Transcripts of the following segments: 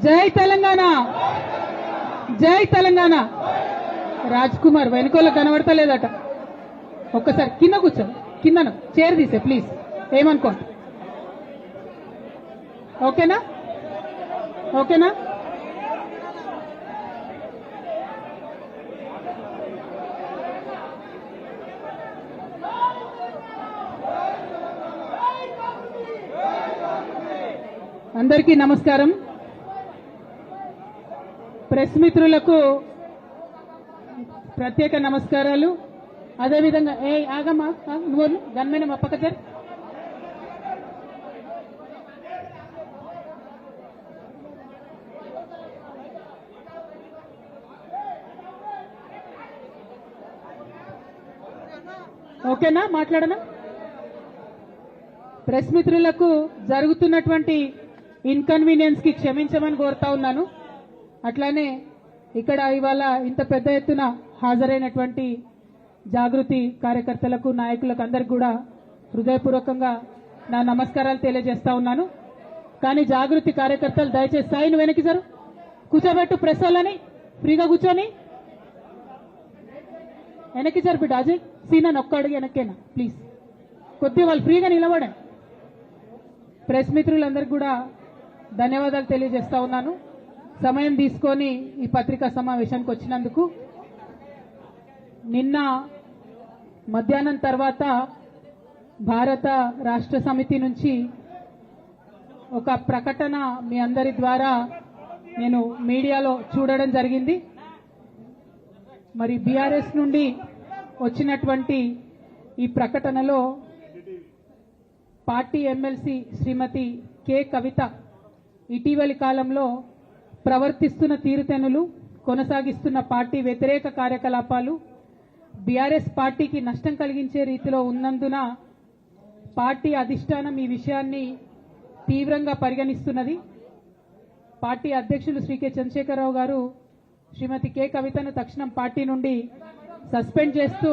జై తెలంగాణ, జై తెలంగాణ. రాజ్ కుమార్ వెనుకోలో కనబడతలేదట. ఒక్కసారి కింద కూర్చో, కింద చైర్ తీసే ప్లీజ్, ఏమనుకోండి. ఓకేనా, ఓకేనా? అందరికీ నమస్కారం. ప్రెస్ మిత్రులకు ప్రత్యేక నమస్కారాలు. అదేవిధంగా ఆగమ్మా, నువ్వు గన్మేన మా పక్క జరు. ఓకేనా, మాట్లాడనా? ప్రెస్ మిత్రులకు జరుగుతున్నటువంటి ఇన్కన్వీనియన్స్ కి క్షమించమని కోరుతా ఉన్నాను. అట్లానే ఇక్కడ ఇవాళ ఇంత పెద్ద ఎత్తున హాజరైనటువంటి జాగృతి కార్యకర్తలకు, నాయకులకు అందరికి కూడా హృదయపూర్వకంగా నా నమస్కారాలు తెలియజేస్తా ఉన్నాను. కానీ జాగృతి కార్యకర్తలు దయచేసి సైన్ వెనక్కి జరు, కూర్చోబెట్టు. ప్రెస్ వాళ్ళని ఫ్రీగా కూర్చొని వెనక్కి జరు బిడ్డ. అజయ్ సీనా ఒక్కడికి వెనక్కేనా ప్లీజ్, కొద్దిగా వాళ్ళు ఫ్రీగా నిలబడండి. ప్రెస్ మిత్రులందరికీ కూడా ధన్యవాదాలు తెలియజేస్తా ఉన్నాను, సమయం తీసుకొని ఈ పత్రికా సమావేశానికి వచ్చినందుకు. నిన్న మధ్యాహ్నం తర్వాత భారత రాష్ట్ర సమితి నుంచి ఒక ప్రకటన మీ అందరి ద్వారా నేను మీడియాలో చూడడం జరిగింది. మరి బీఆర్ఎస్ నుండి వచ్చినటువంటి ఈ ప్రకటనలో పార్టీ ఎమ్మెల్సీ శ్రీమతి కె కవిత ఇటీవలి కాలంలో ప్రవర్తిస్తున్న తీరుతెన్నులు, కొనసాగిస్తున్న పార్టీ వ్యతిరేక కార్యకలాపాలు బీఆర్ఎస్ పార్టీకి నష్టం కలిగించే రీతిలో ఉన్నందున పార్టీ అధిష్టానం ఈ విషయాన్ని తీవ్రంగా పరిగణిస్తున్నది. పార్టీ అధ్యక్షులు శ్రీ కె చంద్రశేఖరరావు గారు శ్రీమతి కె కవితను తక్షణం పార్టీ నుండి సస్పెండ్ చేస్తూ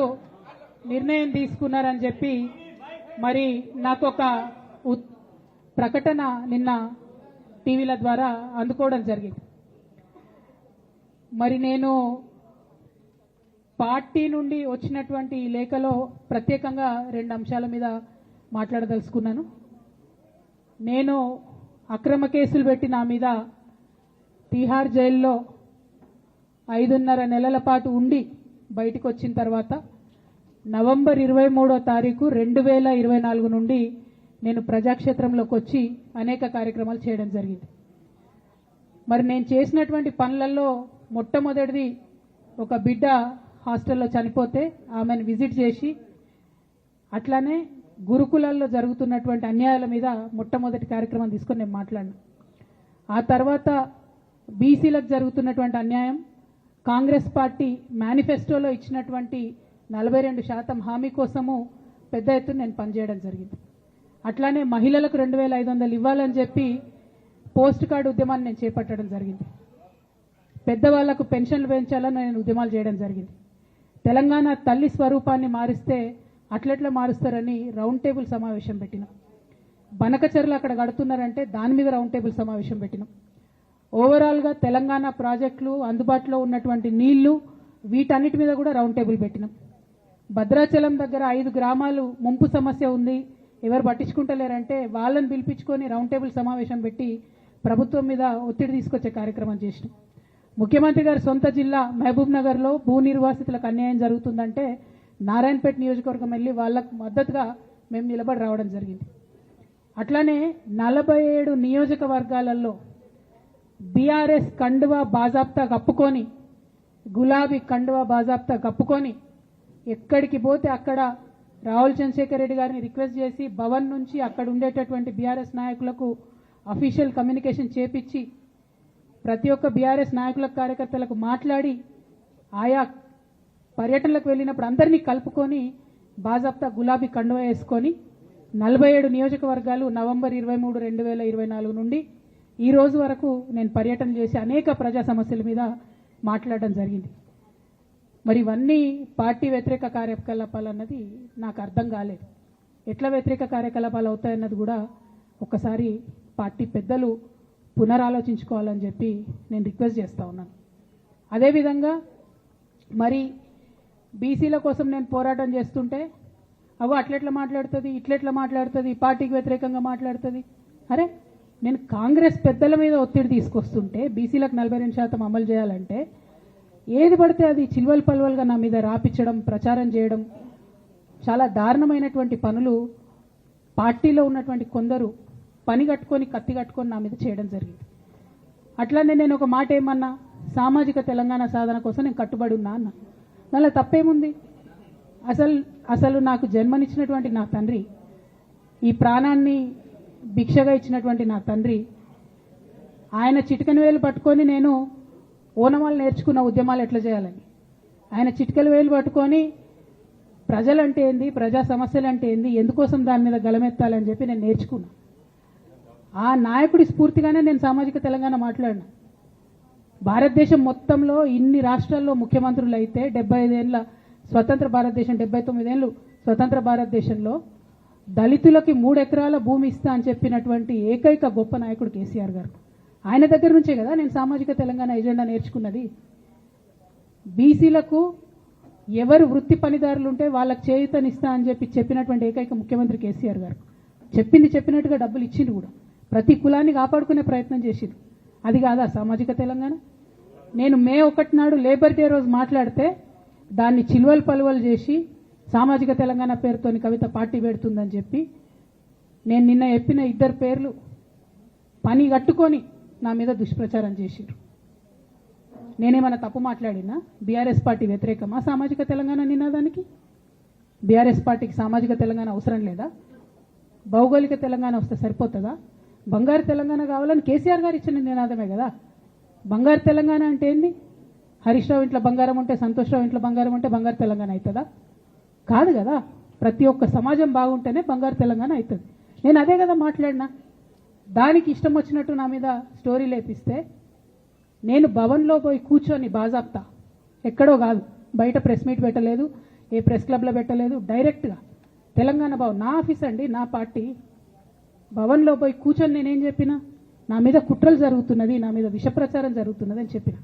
నిర్ణయం తీసుకున్నారని చెప్పి మరి నాకు ఒక ప్రకటన నిన్న టీవీల ద్వారా అందుకోవడం జరిగింది. మరి నేను పార్టీ నుండి వచ్చినటువంటి ఈ లేఖలో ప్రత్యేకంగా 2 అంశాల మీద మాట్లాడదలుచుకున్నాను. నేను అక్రమ కేసులు పెట్టి నా మీద తిహార్ జైల్లో 5.5 నెలల పాటు ఉండి బయటకు వచ్చిన తర్వాత నవంబర్ 23వ తారీఖు 2024 నుండి నేను ప్రజాక్షేత్రంలోకి వచ్చి అనేక కార్యక్రమాలు చేయడం జరిగింది. మరి నేను చేసినటువంటి పనులలో మొట్టమొదటిది, ఒక బిడ్డ హాస్టల్లో చనిపోతే ఆమెను విజిట్ చేసి, అట్లానే గురుకులాల్లో జరుగుతున్నటువంటి అన్యాయాల మీద మొట్టమొదటి కార్యక్రమం తీసుకొని నేను మాట్లాడినా. ఆ తర్వాత బీసీలకు జరుగుతున్నటువంటి అన్యాయం, కాంగ్రెస్ పార్టీ మేనిఫెస్టోలో ఇచ్చినటువంటి 42% హామీ కోసము పెద్ద ఎత్తున నేను పనిచేయడం జరిగింది. అట్లానే మహిళలకు 2500 ఇవ్వాలని చెప్పి పోస్ట్ కార్డు ఉద్యమాన్ని నేను చేపట్టడం జరిగింది. పెద్దవాళ్లకు పెన్షన్లు పెంచాలని నేను ఉద్యమాలు చేయడం జరిగింది. తెలంగాణ తల్లి స్వరూపాన్ని మారిస్తే అట్లెట్లా మారుస్తారని రౌండ్ టేబుల్ సమావేశం పెట్టినాం. బనకచర్లు అక్కడ కడుతున్నారంటే దాని మీద రౌండ్ టేబుల్ సమావేశం పెట్టినాం. ఓవరాల్గా తెలంగాణ ప్రాజెక్టులు, అందుబాటులో ఉన్నటువంటి నీళ్లు, వీటన్నిటి మీద కూడా రౌండ్ టేబుల్ పెట్టినాం. భద్రాచలం దగ్గర 5 గ్రామాలు ముంపు సమస్య ఉంది, ఎవరు పట్టించుకుంటలేరంటే వాళ్ళని పిలిపించుకొని రౌండ్ టేబుల్ సమావేశం పెట్టి ప్రభుత్వం మీద ఒత్తిడి తీసుకొచ్చే కార్యక్రమం చేసినాం. ముఖ్యమంత్రి గారి సొంత జిల్లా మహబూబ్ నగర్లో భూ నిర్వాసితులకు అన్యాయం జరుగుతుందంటే నారాయణపేట నియోజకవర్గం వెళ్ళి వాళ్ళకు మద్దతుగా మేము నిలబడి రావడం జరిగింది. అట్లానే 47 నియోజకవర్గాలలో బీఆర్ఎస్ కండువా బాజాప్తా కప్పుకొని, గులాబీ కండువా బాజాప్తా కప్పుకొని ఎక్కడికి పోతే అక్కడ రాహుల్ చంద్రశేఖర్ రెడ్డి గారిని రిక్వెస్ట్ చేసి భవన్ నుంచి అక్కడ ఉండేటటువంటి బీఆర్ఎస్ నాయకులకు అఫీషియల్ కమ్యూనికేషన్ చేపించి ప్రతి ఒక్క బీఆర్ఎస్ నాయకులకు, కార్యకర్తలకు మాట్లాడి ఆయా పర్యటనలకు వెళ్ళినప్పుడు అందరినీ కలుపుకొని బాజాప్తా గులాబీ కండువా వేసుకొని 47 నియోజకవర్గాలు నవంబర్ 23, 2024 నుండి ఈ రోజు వరకు నేను పర్యటన చేసి అనేక ప్రజా సమస్యల మీద మాట్లాడడం జరిగింది. మరి ఇవన్నీ పార్టీ వ్యతిరేక కార్యకలాపాలు అన్నది నాకు అర్థం కాలేదు. ఎట్లా వ్యతిరేక కార్యకలాపాలు అవుతాయన్నది కూడా ఒకసారి పార్టీ పెద్దలు పునరాలోచించుకోవాలని చెప్పి నేను రిక్వెస్ట్ చేస్తూ ఉన్నాను. అదేవిధంగా మరి బీసీల కోసం నేను పోరాటం చేస్తుంటే అవ్వ అట్లెట్లా మాట్లాడుతుంది, ఇట్లెట్లా మాట్లాడుతుంది, పార్టీకి వ్యతిరేకంగా మాట్లాడుతుంది. అరే నేను కాంగ్రెస్ పెద్దల మీద ఒత్తిడి తీసుకొస్తుంటే బీసీలకు 42% అమలు చేయాలంటే ఏది పడితే అది చిల్వల్ పల్వల్గా నా మీద రాపించడం, ప్రచారం చేయడం, చాలా దారుణమైనటువంటి పనులు పార్టీలో ఉన్నటువంటి కొందరు పని కట్టుకొని కత్తి కట్టుకొని నా మీద చేయడం జరిగింది. అట్లానే నేను ఒక మాట ఏమన్నా, సామాజిక తెలంగాణ సాధన కోసం నేను కట్టుబడి ఉన్నా అన్న. దానిలో తప్పేముంది? అసలు నాకు జన్మనిచ్చినటువంటి నా తండ్రి, ఈ ప్రాణాన్ని భిక్షగా ఇచ్చినటువంటి నా తండ్రి, ఆయన చిటికెన వేలు పట్టుకొని నేను ఓనమాలు నేర్చుకున్న ఉద్యమాలు ఎట్లా చేయాలని, ఆయన చిటికెల వేలు పట్టుకొని ప్రజలంటే ఏంది, ప్రజా సమస్యలు అంటే ఏంది, ఎందుకోసం దాని మీద గలమెత్తాలని చెప్పి నేను నేర్చుకున్నా. ఆ నాయకుడి స్ఫూర్తిగానే నేను సామాజిక తెలంగాణ మాట్లాడినా. భారతదేశం మొత్తంలో ఇన్ని రాష్ట్రాల్లో ముఖ్యమంత్రులు అయితే 75 ఏళ్ళ స్వతంత్ర భారతదేశం, 79 ఏళ్ళు స్వతంత్ర భారతదేశంలో దళితులకి 3 ఎకరాల భూమి ఇస్తా అని చెప్పినటువంటి ఏకైక గొప్ప నాయకుడు కేసీఆర్ గారు. ఆయన దగ్గర నుంచే కదా నేను సామాజిక తెలంగాణ ఎజెండా నేర్చుకున్నది. బీసీలకు ఎవరు వృత్తి పనిదారులు ఉంటే వాళ్ళకి చేయూతనిస్తా అని చెప్పినటువంటి ఏకైక ముఖ్యమంత్రి కేసీఆర్ గారు. చెప్పినట్టుగా డబ్బులు ఇచ్చిండు కూడా. ప్రతి కులాన్ని కాపాడుకునే ప్రయత్నం చేసిండు. అది కాదా సామాజిక తెలంగాణ? నేను మే 1 నాడు లేబర్ డే రోజు మాట్లాడితే దాన్ని చిల్వల్ పలువలు చేసి సామాజిక తెలంగాణ పేరుతోని కవిత పార్టీ పెడుతుందని చెప్పి నేను నిన్న చెప్పిన 2 పేర్లు పని కట్టుకొని నా మీద దుష్ప్రచారం చేసిండ్రు. నేనేమన్నా తప్పు మాట్లాడినా? బీఆర్ఎస్ పార్టీ వ్యతిరేకమా సామాజిక తెలంగాణ నినాదానికి? బీఆర్ఎస్ పార్టీకి సామాజిక తెలంగాణ అవసరం లేదా? భౌగోళిక తెలంగాణ వస్తే సరిపోతుందా? బంగారు తెలంగాణ కావాలని కేసీఆర్ గారు ఇచ్చిన నినాదమే కదా. బంగారు తెలంగాణ అంటే ఏంది? హరీష్ రావు ఇంట్లో బంగారం ఉంటే, సంతోష్ రావు ఇంట్లో బంగారం ఉంటే బంగారు తెలంగాణ అవుతుందా? కాదు కదా. ప్రతి ఒక్క సమాజం బాగుంటేనే బంగారు తెలంగాణ అవుతుంది. నేను అదే కదా మాట్లాడినా. దానికి ఇష్టం వచ్చినట్టు నా మీద స్టోరీ లేపిస్తే నేను భవన్లో పోయి కూర్చొని బాజాప్తా, ఎక్కడో కాదు, బయట ప్రెస్ మీట్ పెట్టలేదు, ఏ ప్రెస్ క్లబ్లో పెట్టలేదు, డైరెక్ట్గా తెలంగాణ భవన్, నా ఆఫీస్ అండి, నా పార్టీ భవన్లో పోయి కూర్చొని నేనేం చెప్పినా, నా మీద కుట్రలు జరుగుతున్నది, నా మీద విష ప్రచారం జరుగుతున్నది అని చెప్పిన.